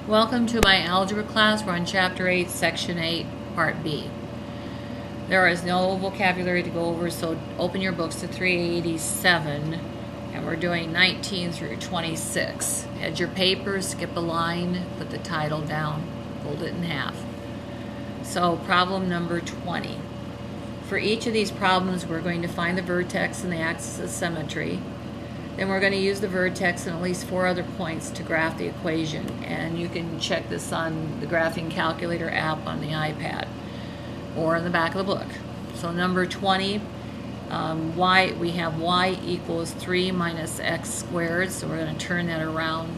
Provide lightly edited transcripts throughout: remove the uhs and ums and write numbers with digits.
Welcome to my algebra class. We're on Chapter 8, Section 8, Part B. There is no vocabulary to go over, so open your books to 387, and we're doing 19 through 26. Head your paper, skip a line, put the title down, fold it in half. So problem number 20. For each of these problems, we're going to find the vertex and the axis of symmetry. Then we're going to use the vertex and at least 4 other points to graph the equation. And you can check this on the graphing calculator app on the iPad or in the back of the book. So number 20, we have y equals 3 minus x squared. So we're going to turn that around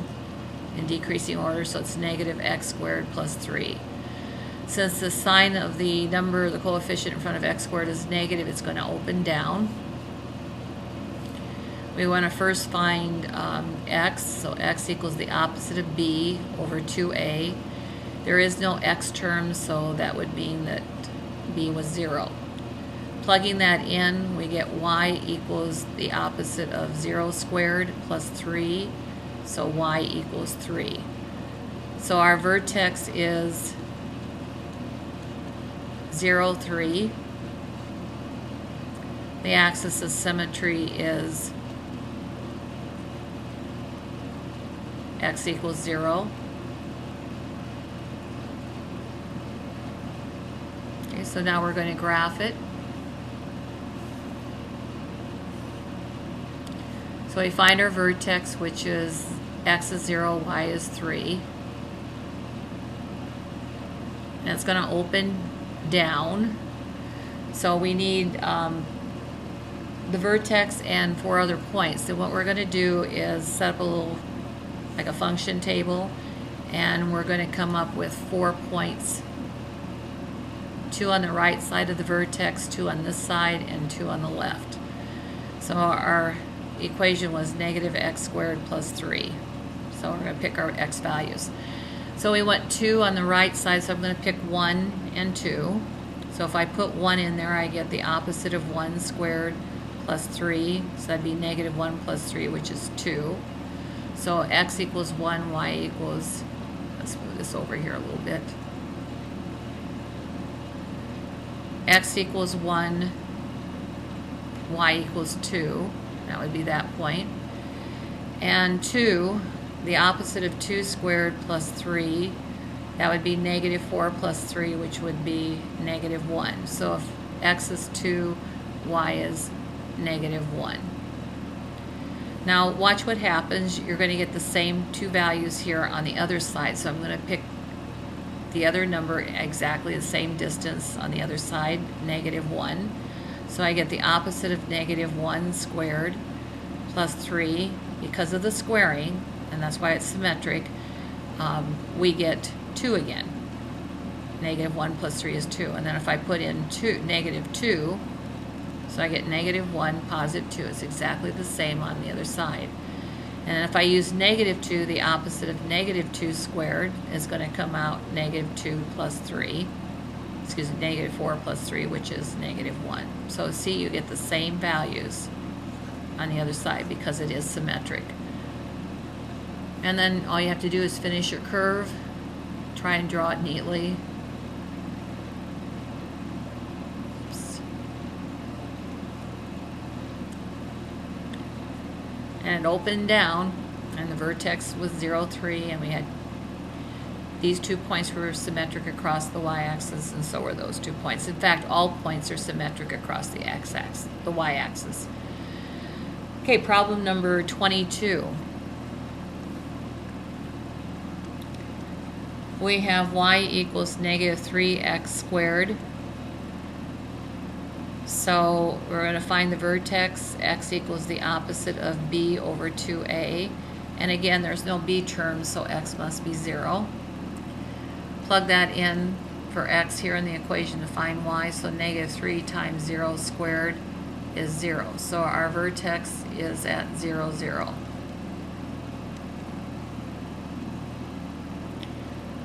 in decreasing order. So it's negative x squared plus 3. Since the sign of the number, the coefficient in front of x squared is negative, it's going to open down. We want to first find x, so x equals the opposite of b over 2a. There is no x term, so that would mean that b was 0. Plugging that in, we get y equals the opposite of 0 squared plus 3, so y equals 3. So our vertex is 0, 3. The axis of symmetry is x equals 0. Okay, so now we're going to graph it. So we find our vertex, which is x is 0, y is 3. And it's going to open down. So we need the vertex and 4 other points. So what we're going to do is set up a little like a function table, and we're going to come up with 4 points, 2 on the right side of the vertex, 2 on this side, and 2 on the left. So our equation was negative x squared plus 3. So we're going to pick our x values. So we want 2 on the right side, so I'm going to pick 1 and 2. So if I put 1 in there, I get the opposite of 1 squared plus 3. So that'd be negative 1 plus 3, which is 2. So x equals 1, y equals, let's move this over here a little bit. X equals 1, y equals 2. That would be that point. And 2, the opposite of 2 squared plus 3, that would be negative 4 plus 3, which would be negative 1. So if x is 2, y is negative 1. Now watch what happens. You're going to get the same 2 values here on the other side. So I'm going to pick the other number exactly the same distance on the other side, negative 1. So I get the opposite of negative 1 squared plus 3. Because of the squaring, and that's why it's symmetric, we get 2 again. Negative 1 plus 3 is 2. And then if I put in negative 2, so I get negative 1, positive 2. It's exactly the same on the other side. And if I use negative 2, the opposite of negative 2 squared is going to come out negative 2 plus 3. Excuse me, negative 4 plus 3, which is negative 1. So see, you get the same values on the other side because it is symmetric. And then all you have to do is finish your curve. Try and draw it neatly. And it opened down, and the vertex was 0, 3, and we had these 2 points were symmetric across the y-axis, and so were those 2 points. In fact, all points are symmetric across the x-axis, the y-axis. Okay, problem number 22. We have y equals negative 3x squared. So we're going to find the vertex. X equals the opposite of b over 2a. And again, there's no b term, so x must be 0. Plug that in for x here in the equation to find y. So negative 3 times 0 squared is 0. So our vertex is at 0, 0.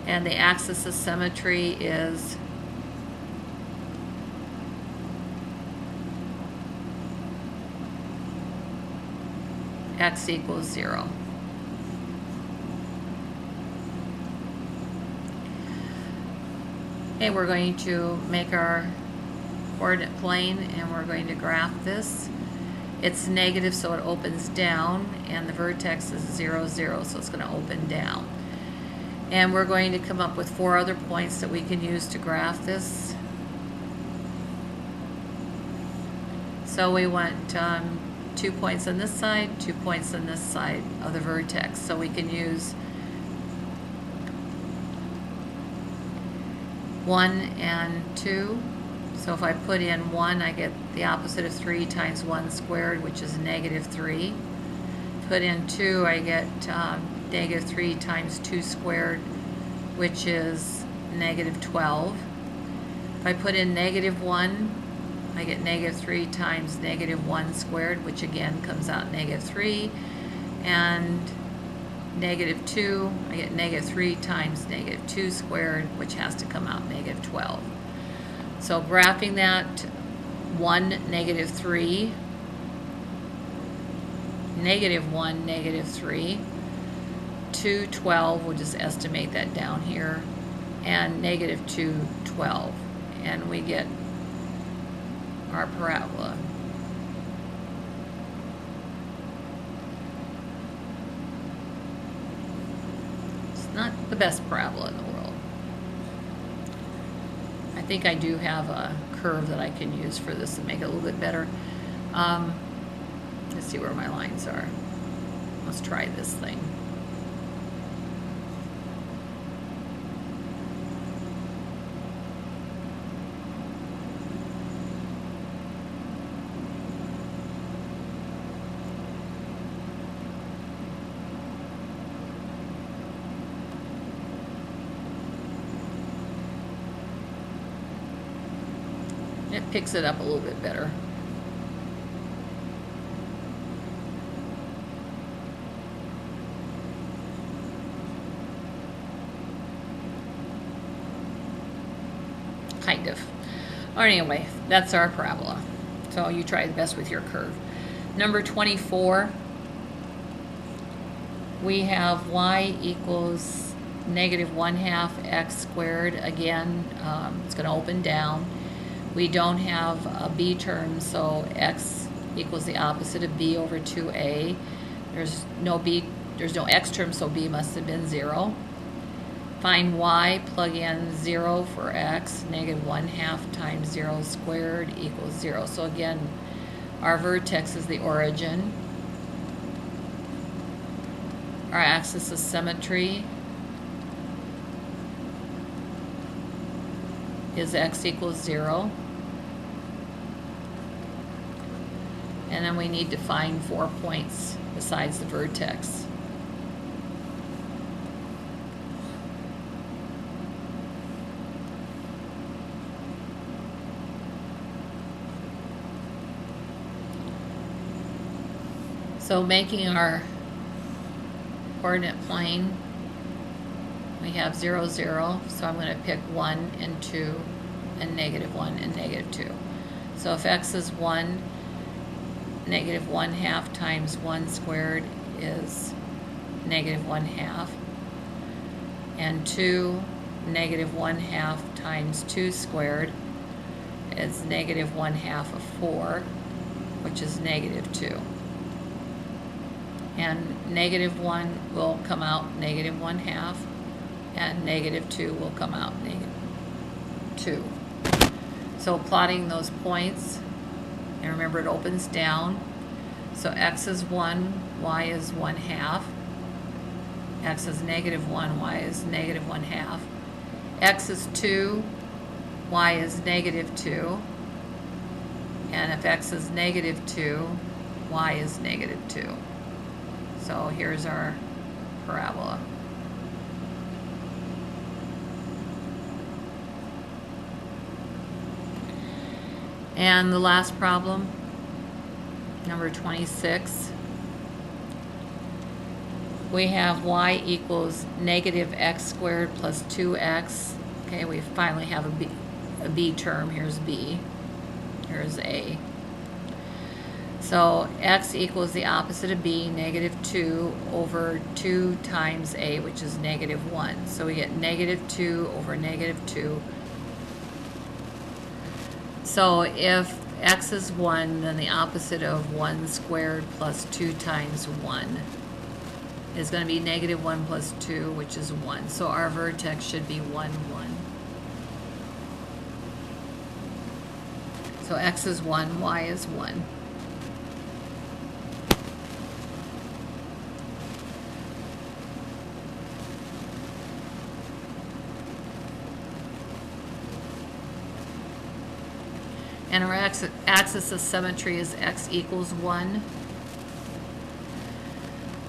And the axis of symmetry is x equals 0. Okay, we're going to make our coordinate plane and we're going to graph this. It's negative, so it opens down, and the vertex is 0, 0, so it's going to open down. And we're going to come up with 4 other points that we can use to graph this. So we want 2 points on this side, 2 points on this side of the vertex. So we can use 1 and 2. So if I put in 1, I get the opposite of 3 times 1 squared, which is negative 3. Put in 2, I get negative 3 times 2 squared, which is negative 12. If I put in negative 1, I get negative 3 times negative 1 squared, which again comes out negative 3. And negative 2, I get negative 3 times negative 2 squared, which has to come out negative 12. So graphing that, 1, negative 3, negative 1, negative 3, 2, 12, we'll just estimate that down here, and negative 2, 12. And we get our parabola. It's not the best parabola in the world. I think I do have a curve that I can use for this to make it a little bit better. Let's see where my lines are. Let's try this thing. It picks it up a little bit better. Kind of. Or anyway, that's our parabola. So you try the best with your curve. Number 24, we have y equals negative 1/2 x squared. Again, it's going to open down. We don't have a b term, so x equals the opposite of b over 2a. There's no x term, so b must have been 0. Find y, plug in 0 for x, negative 1/2 times 0 squared equals 0. So again, our vertex is the origin. Our axis of symmetry is x equals 0. And then we need to find 4 points besides the vertex. So making our coordinate plane, we have 0, 0, so I'm going to pick 1 and 2 and negative 1 and negative 2. So if x is 1, negative 1/2 times 1 squared is negative 1/2. And 2, negative 1/2 times 2 squared is negative 1/2 of 4, which is negative 2. And negative 1 will come out negative 1/2, and negative 2 will come out negative 2. So plotting those points, and remember it opens down, so x is 1, y is 1/2, x is negative 1, y is negative 1/2, x is 2, y is negative 2, and if x is negative 2, y is negative 2. So here's our parabola. And the last problem, number 26, we have y equals negative x squared plus 2x. Okay, we finally have a b term. Here's b, here's a. So x equals the opposite of b, negative 2 over 2 times a, which is negative 1. So we get negative 2 over negative 2, So if x is 1, then the opposite of 1 squared plus 2 times 1 is going to be negative 1 plus 2, which is 1. So our vertex should be 1, 1. So x is 1, y is 1. And our axis of symmetry is x equals 1.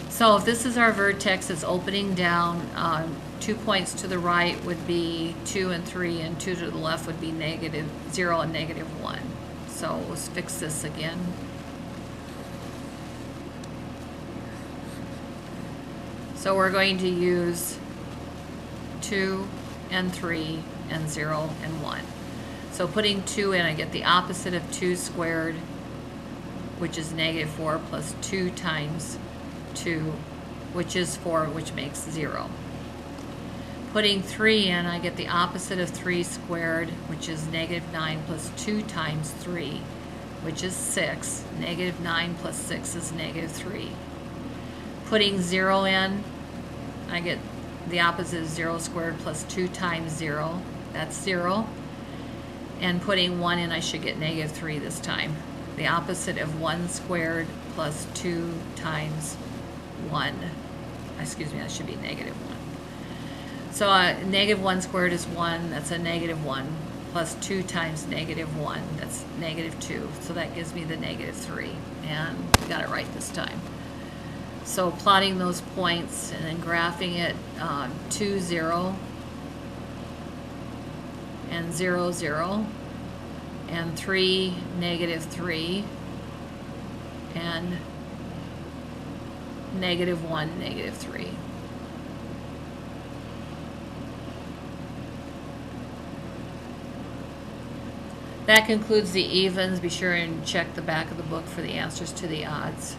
So if this is our vertex, it's opening down. 2 points to the right would be 2 and 3, and 2 to the left would be negative 0 and negative 1. So let's fix this again. So we're going to use 2 and 3 and 0 and 1. So putting 2 in, I get the opposite of 2 squared, which is negative 4, plus 2 times 2, which is 4, which makes 0. Putting 3 in, I get the opposite of 3 squared, which is negative 9, plus 2 times 3, which is 6. Negative 9 plus 6 is negative 3. Putting 0 in, I get the opposite of 0 squared plus 2 times 0. That's 0. And putting 1 in, I should get negative 3 this time. The opposite of 1 squared plus 2 times 1. Excuse me, that should be negative 1. So negative 1 squared is 1. That's a negative 1. Plus 2 times negative 1. That's negative 2. So that gives me the negative 3. And we got it right this time. So plotting those points and then graphing it 2, 0. And 0, 0, and 3, negative 3, and negative 1, negative 3. That concludes the evens. Be sure and check the back of the book for the answers to the odds.